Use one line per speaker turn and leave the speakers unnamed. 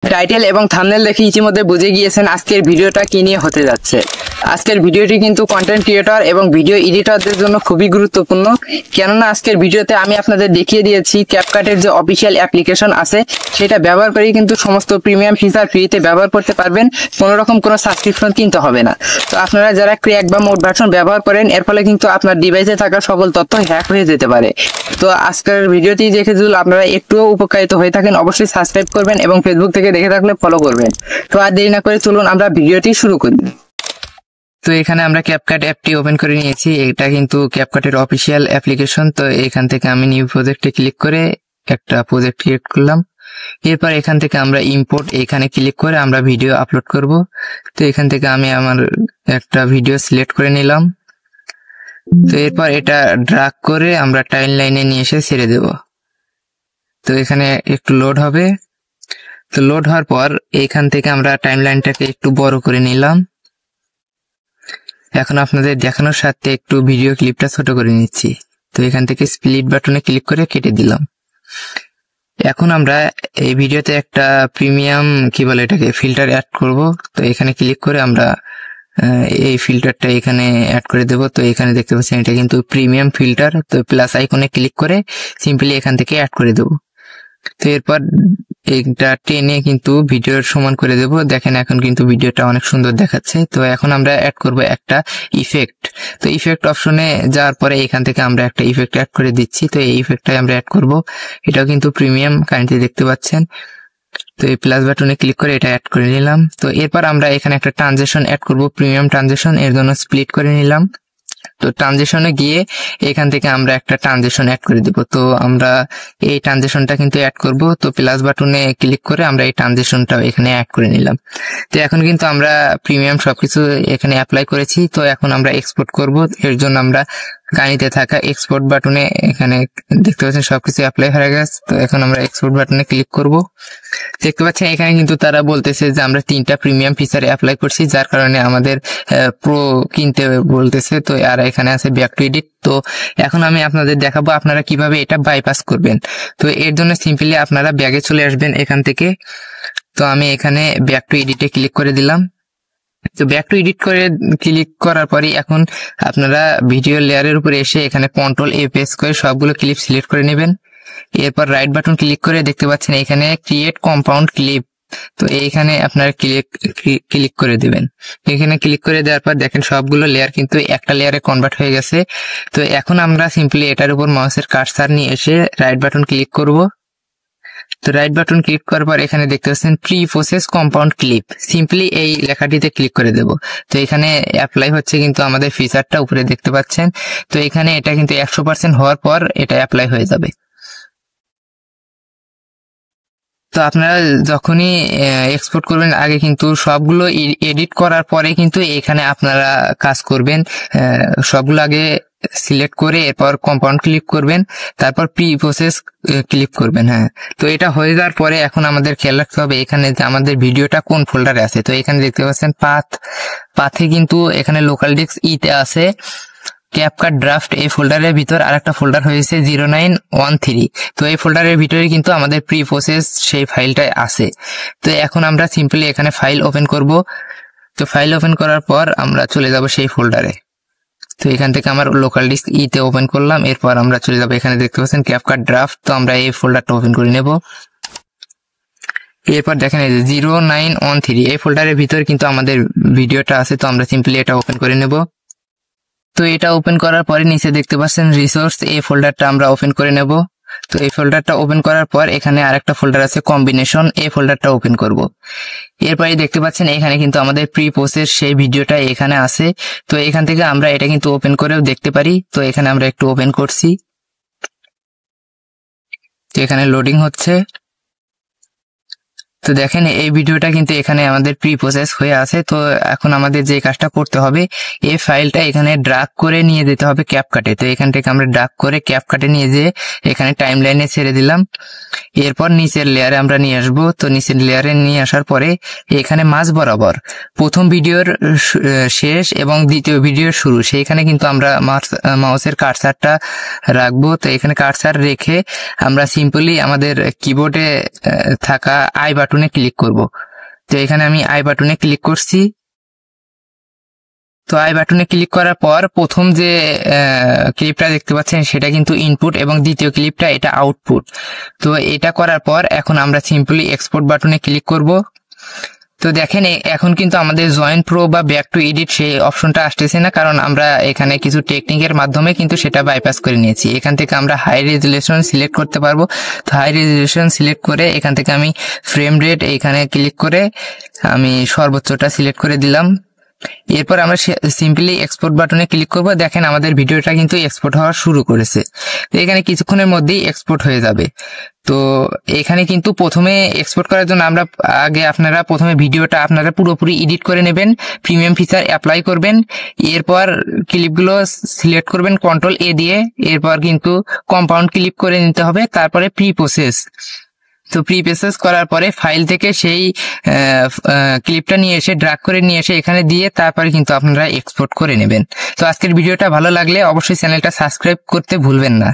Title এবং thumbnail দেখে ইতিমধ্যে বুঝে গিয়েছেন আজকের ভিডিওটা কি নিয়ে হতে যাচ্ছে। আজকের ভিডিওটি কিন্তু কন্টেন্ট ক্রিয়েটর এবং ভিডিও এডিটরদের জন্য খুবই গুরুত্বপূর্ণ, কেননা আজকের ভিডিওতে আমি আপনাদের দেখিয়ে দিয়েছি ক্যাপকাটের যে অফিসিয়াল অ্যাপ্লিকেশন আছে সেটা ব্যবহার করেই কিন্তু সমস্ত প্রিমিয়াম ফিচার ফ্রিতে ব্যবহার করতে পারবেন, কোনো রকম কোনো সাবস্ক্রিপশন কিনতে হবে না। তো আপনারা যারা ক্র্যাক বা মোড ভার্সন ব্যবহার করেন এর ফলে কিন্তু আপনার ডিভাইসে থাকা সকল তথ্য হ্যাক হয়ে যেতে পারে। তো আজকের ভিডিওটি দেখে যদি আপনারা একটুও উপকারিত হয়ে থাকেন অবশ্যই সাবস্ক্রাইব করবেন এবং ফেসবুক থেকে দেখে থাকলে ফলো করবেন। তো আর দেরি না করে চলুন আমরা ভিডিওটি শুরু করি। তো এখানে আমরা ক্যাপকাট অ্যাপটি ওপেন করে নিয়েছি, এটা কিন্তু ক্যাপকাটের অফিসিয়াল অ্যাপ্লিকেশন। তো এখান থেকে আমি নিউ প্রজেক্টে ক্লিক করে একটা প্রজেক্ট ক্রিয়েট করলাম। এরপর এখান থেকে আমরা ইম্পোর্ট এখানে ক্লিক করে আমরা ভিডিও আপলোড করব। তো এখান থেকে আমি আমার একটা ভিডিও সিলেক্ট করে নিলাম। তো এরপর এটা ড্র্যাগ করে আমরা টাইম লাইনে নিয়ে এসে ছেড়ে দেব। তো এখানে একটু লোড হবে। তো লোড হওয়ার পর এখান থেকে আমরা টাইম লাইনটাকে একটু বড় করে নিলাম। এখন আপনাদের দেখানোর সাথে একটু ভিডিও ক্লিপটা ছোট করে নিচ্ছি। তো এখান থেকে স্প্লিট বাটনে ক্লিক করে কেটে দিলাম। এখন আমরা এই ভিডিওতে একটা প্রিমিয়াম এটাকে ফিল্টার অ্যাড করব। তো এখানে ক্লিক করে আমরা এই ফিল্টারটা এখানে অ্যাড করে দেব। তো এখানে দেখতে পাচ্ছেন এটা কিন্তু প্রিমিয়াম ফিল্টার। তো প্লাস আইকনে ক্লিক করে সিম্পলি এখান থেকে অ্যাড করে দেব। তো এরপর এটা টেনে কিন্তু ভিডিওর সমান করে দেব। দেখেন এখন কিন্তু ভিডিওটা অনেক সুন্দর দেখাচ্ছে। তো এখন আমরা অ্যাড করব একটা ইফেক্ট। তো ইফেক্ট অপশনে যাওয়ার পরে এখান থেকে আমরা একটা ইফেক্ট অ্যাড করে দিচ্ছি। তো এই ইফেক্টটাই আমরা অ্যাড করব। এটাও কিন্তু প্রিমিয়াম কারেন্টলি দেখতে পাচ্ছেন। তো এই প্লাস বাটনে ক্লিক করে এটা অ্যাড করে নিলাম। তো এরপর আমরা এখানে একটা ট্রানজিশন অ্যাড করব, প্রিমিয়াম ট্রানজিশন। এর জন্য স্প্লিট করে নিলাম। তো ট্রানজিশনে গিয়ে এখান থেকে আমরা একটা ট্রানজিশন অ্যাড করে দিব। তো আমরা এই ট্রানজিশনটা কিন্তু অ্যাড করব। তো প্লাস বাটনে ক্লিক করে আমরা এই ট্রানজিশনটাও এখানে অ্যাড করে নিলাম। তো এখন কিন্তু আমরা প্রিমিয়াম সবকিছু এখানে অ্যাপ্লাই করেছি। তো এখন আমরা এক্সপোর্ট করব। এর জন্য আমরা গাড়িতে থাকা এক্সপোর্ট বাটনে এখানে দেখতে পাচ্ছেন সবকিছু অ্যাপ্লাই হয়ে গেছে। তো এখন আমরা এক্সপোর্ট বাটনে ক্লিক করব। দেখতে পাচ্ছেন এখানে কিন্তু তারা বলতেছে যে আমরা 3টা প্রিমিয়াম ফিচার অ্যাপ্লাই করছি, যার কারণে আমাদের প্রো কিনতে বলতেছে। তো আর এখানে আছে ব্যাক টু এডিট। তো এখন আমি আপনাদের দেখাবো আপনারা কিভাবে এটা বাইপাস করবেন। তো এর জন্য সিম্পলি আপনারা ব্যাগে চলে আসবেন এখান থেকে। তো আমি এখানে ব্যাক টু এডিটে ক্লিক করে দিলাম। তো ব্যাক টু এডিট করে ক্লিক করার পরে এখন আপনারা ভিডিও লেয়ারের উপরে এসে এখানে কন্ট্রোল এ প্রেস করে সবগুলো ক্লিপ সিলেক্ট করে নেবেন। এরপর রাইট বাটন ক্লিক করে দেখতে পাচ্ছেন এখানে ক্রিয়েট কম্পাউন্ড ক্লিপ। তো এইখানে আপনারা ক্লিক করে দিবেন। এখানে ক্লিক করে দেওয়ার পর দেখেন সবগুলো লেয়ার কিন্তু একটা লেয়ারে কনভার্ট হয়ে গেছে। তো এখন আমরা সিম্পলি এটার উপর মাউসের কার্সার নিয়ে এসে রাইট বাটন ক্লিক করব। তো রাইট বাটন ক্লিক করার পর এখানে দেখতে পাচ্ছেন pre process compound clip, simply এই লেখাটিতে ক্লিক করে দেব। তো এখানে অ্যাপ্লাই হচ্ছে কিন্তু আমাদের ফিচারটা উপরে দেখতে পাচ্ছেন। তো এখানে এটা কিন্তু 100% হওয়ার পর এটা অ্যাপ্লাই হয়ে যাবে। তো আপনারা যখনই এক্সপোর্ট করবেন আগে কিন্তু সবগুলো এডিট করার পরে কিন্তু এখানে আপনারা কাজ করবেন। সবগুলো আগে সিলেক্ট করে এরপর কম্পাউন্ড ক্লিক করবেন, তারপর প্রি প্রসেস ক্লিক করবেন। হ্যাঁ, তো এটা হয়ে যাওয়ার পরে এখন আমাদের খেয়াল রাখতে হবে এখানে যে আমাদের ভিডিওটা কোন ফোল্ডারে আছে। তো এখানে দেখতে পাচ্ছেন পাথে কিন্তু এখানে লোকাল ডিস্ক ইতে আছে ক্যাপকাট ড্রাফট। এই ফোল্ডারের ভিতর আরেকটা ফোল্ডার হয়েছে 0913। তো এই ফোল্ডারের ভিতরে কিন্তু আমাদের প্রি প্রসেস সেই ফাইলটাই আছে। তো এখন আমরা সিম্পলি এখানে ফাইল ওপেন করব। তো ফাইল ওপেন করার পর আমরা চলে যাব সেই ফোল্ডারে। তো এখান থেকে আমার লোকাল ডিস্ক ইতে ওপেন করলাম। এরপর আমরা চলে যাব এখানে দেখতে পাচ্ছেন ক্যাপকাট ড্রাফট। তো আমরা এই ফোল্ডারটা ওপেন করে নেব। এরপর দেখেন এই যে 0913 এই ফোল্ডারের ভিতর কিন্তু আমাদের ভিডিওটা আছে। তো আমরা সিম্পলি এটা ওপেন করে নেব। তো এটা ওপেন করার পরে নিচে দেখতে পাচ্ছেন রিসোর্স, এই ফোল্ডারটা আমরা ওপেন করে নেব। তো এই ফোল্ডারটা ওপেন করার পর এখানে আরেকটা ফোল্ডার আছে কম্বিনেশন, এই ফোল্ডারটা ওপেন করব। এরপরে দেখতে পাচ্ছেন এখানে কিন্তু আমাদের প্রি প্রসেস সেই ভিডিওটা এখানে আছে। তো এখান থেকে আমরা এটা কিন্তু ওপেন করেও দেখতে পারি। তো এখানে আমরা একটু ওপেন করছি। তো এখানে লোডিং হচ্ছে। তো দেখেন এই ভিডিওটা কিন্তু এখানে আমাদের প্রি প্রসেস হয়ে আছে। তো এখন আমাদের যে কাজটা করতে হবে এই ফাইলটা এখানে ড্রাগ করে নিয়ে যেতে হবে ক্যাপকাটে। তো এখান থেকে আমরা ড্রাগ করে ক্যাপকাটে নিয়ে যেয়ে এখানে টাইম লাইনে ছেড়ে দিলাম। এরপর নিচের লেয়ারে আমরা নিয়ে আসবো। তো নিচের লেয়ারে নিয়ে আসার পরে এখানে মাঝ বরাবর প্রথম ভিডিওর শেষ এবং দ্বিতীয় ভিডিওর শুরু সেইখানে কিন্তু আমরা মাউসের কার্সারটা রাখবো। তো এখানে কার্সার রেখে আমরা সিম্পলি আমাদের কিবোর্ডে থাকা আই বাটন বাটনে ক্লিক করব। তো এখানে আমি আই বাটনে ক্লিক করছি। তো আই বাটনে ক্লিক করার পর প্রথম যে ক্লিপটা দেখতে পাচ্ছেন সেটা কিন্তু ইনপুট এবং দ্বিতীয় ক্লিপটা এটা আউটপুট। তো এটা করার পর এখন আমরা সিম্পলি এক্সপোর্ট বাটনে ক্লিক করব। তো দেখেন এখন কিন্তু আমাদের জয়েন প্রো বা ব্যাক টু এডিট সেই অপশনটা আসতেছে না, কারণ আমরা এখানে কিছু টেকনিকের মাধ্যমে কিন্তু সেটা বাইপাস করে নিয়েছি। এখান থেকে আমরা হাই রেজুলেশন সিলেক্ট করতে পারবো। তো হাই রেজুলেশন সিলেক্ট করে এখান থেকে আমি ফ্রেম রেট এখানে ক্লিক করে আমি সর্বোচ্চটা সিলেক্ট করে দিলাম। এরপর আমরা সিম্পলি এক্সপোর্ট বাটনে ক্লিক করব। দেখেন আমাদের ভিডিওটা কিন্তু এক্সপোর্ট হওয়া শুরু করেছে। তো এখানে কিছুক্ষণের মধ্যেই এক্সপোর্ট হয়ে যাবে। তো এখানে কিন্তু প্রথমে এক্সপোর্ট করার জন্য আপনারা প্রথমে ভিডিওটা আপনারা পুরোপুরি এডিট করে নেবেন, প্রিমিয়াম ফিচার অ্যাপ্লাই করবেন, এরপর ক্লিপগুলো সিলেক্ট করবেন কন্ট্রোল এ দিয়ে, এরপর কিন্তু কম্পাউন্ড ক্লিপ করে নিতে হবে, তারপরে প্রি প্রসেস। তো প্রি প্রসেস করার পরে ফাইল থেকে সেই ক্লিপটা নিয়ে এসে ড্র্যাগ করে নিয়ে এসে এখানে দিয়ে তারপরে কিন্তু আপনারা এক্সপোর্ট করে নেবেন। তো আজকের ভিডিওটা ভালো লাগলে অবশ্যই চ্যানেলটা সাবস্ক্রাইব করতে ভুলবেন না।